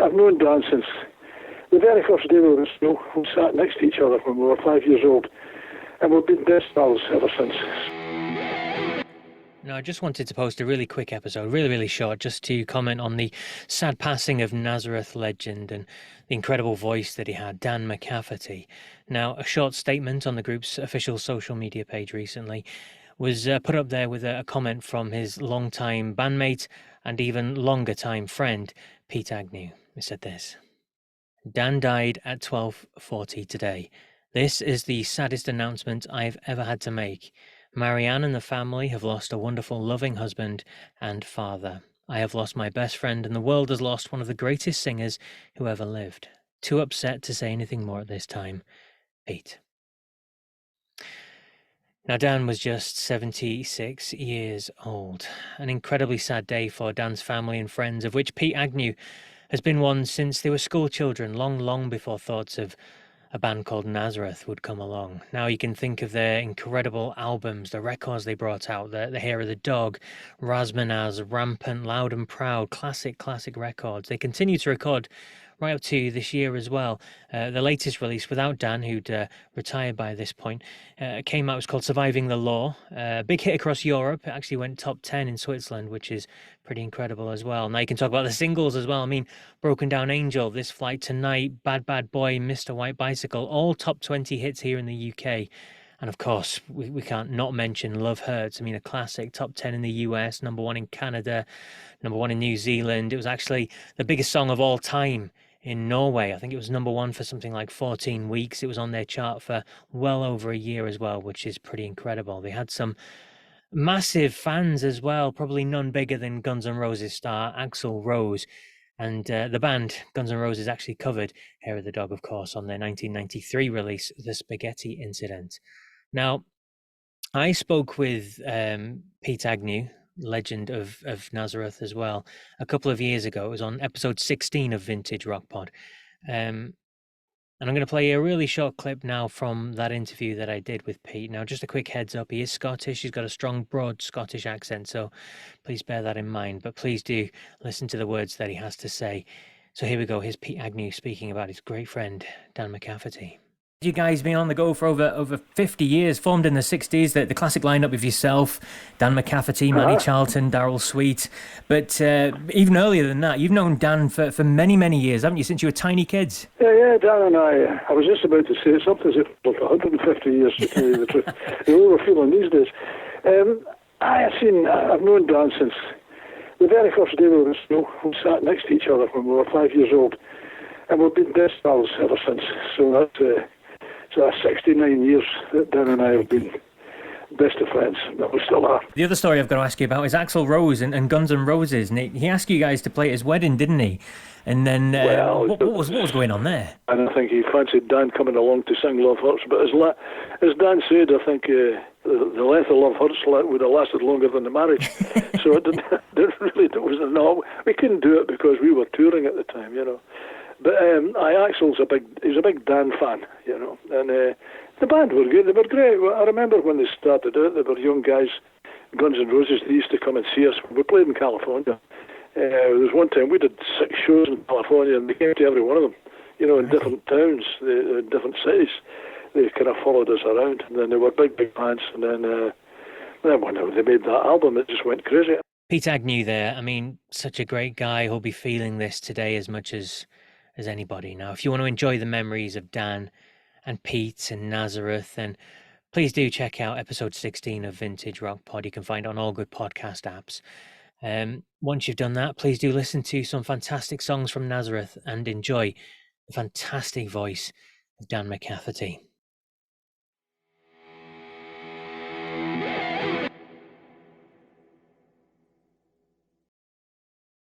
I've known Dan since the very first day we were in school. We sat next to each other when we were 5 years old, and we've been best pals ever since. Now, I just wanted to post a really quick episode, really short, just to comment on the sad passing of Nazareth legend and the incredible voice that he had, Dan McCafferty. Now, a short statement on the group's official social media page recently was put up there with a comment from his longtime bandmate and even longer time friend, Pete Agnew. He said this: Dan died at 12:40 today. This is the saddest announcement I've ever had to make. Marianne and the family have lost a wonderful, loving husband and father. I have lost my best friend, and the world has lost one of the greatest singers who ever lived. Too upset to say anything more at this time. Pete. Now, Dan was just 76 years old. An incredibly sad day for Dan's family and friends, of which Pete Agnew has been one since they were school children, long before thoughts of a band called Nazareth would come along. Now you can think of their incredible albums, the records they brought out, the Hair of the Dog, Razmanaz, Rampant, Loud and Proud, classic records. They continue to record right up to this year as well. The latest release without Dan, who'd retired by this point, came out. It was called Surviving the Law. Big hit across Europe. It actually went top 10 in Switzerland, which is pretty incredible as well. Now you can talk about the singles as well. I mean, Broken Down Angel, This Flight Tonight, Bad Bad Boy, Mr. White Bicycle, all top 20 hits here in the UK. And of course, we can't not mention Love Hurts. I mean, a classic, top 10 in the US, #1 in Canada, #1 in New Zealand. It was actually the biggest song of all time in Norway. I think it was #1 for something like 14 weeks. It was on their chart for well over a year as well, which is pretty incredible. They had some massive fans as well, probably none bigger than Guns N' Roses star Axl Rose. And the band, Guns N' Roses, actually covered Hair of the Dog, of course, on their 1993 release, The Spaghetti Incident. Now, I spoke with Pete Agnew, legend of Nazareth as well, a couple of years ago. It was on episode 16 of Vintage Rock Pod. And I'm going to play a really short clip now from that interview that I did with Pete. Now, just a quick heads up, he is Scottish. He's got a strong, broad Scottish accent, so please bear that in mind. But please do listen to the words that he has to say. So here we go. Here's Pete Agnew speaking about his great friend, Dan McCafferty. You guys been on the go for over 50 years, formed in the 60s, the classic lineup of yourself, Dan McCafferty, Manny Charlton, Darryl Sweet. But even earlier than that, you've known Dan for many years, haven't you, since you were tiny kids? Yeah, Dan and I was just about to say something's like 150 years, to tell you the truth. The way we're feeling these days. I've known Dan since the very first day we were in school. We sat next to each other when we were 5 years old, and we've been best pals ever since. So that's... So that's 69 years that Dan and I have been best of friends, but we still are. The other story I've got to ask you about is Axl Rose and Guns N' Roses. And he asked you guys to play at his wedding, didn't he? And then what was going on there? And I think he fancied Dan coming along to sing Love Hurts. But as Dan said, I think the length of Love Hurts would have lasted longer than the marriage. So it we couldn't do it because we were touring at the time, you know. But Axl's he's a big Dan fan, you know, and the band were good. They were great. I remember when they started out, they were young guys, Guns N' Roses. They used to come and see us. We played in California. There was one time we did 6 shows in California, and they came to every one of them, you know, in different towns, different cities. They kind of followed us around, and then they were big fans. And then when they made that album, it just went crazy. Pete Agnew there. I mean, such a great guy who'll be feeling this today as much as anybody. Now, if you want to enjoy the memories of Dan and Pete and Nazareth, then please do check out episode 16 of Vintage Rock Pod. You can find it on all good podcast apps. Once you've done that, please do listen to some fantastic songs from Nazareth and enjoy the fantastic voice of Dan McCafferty.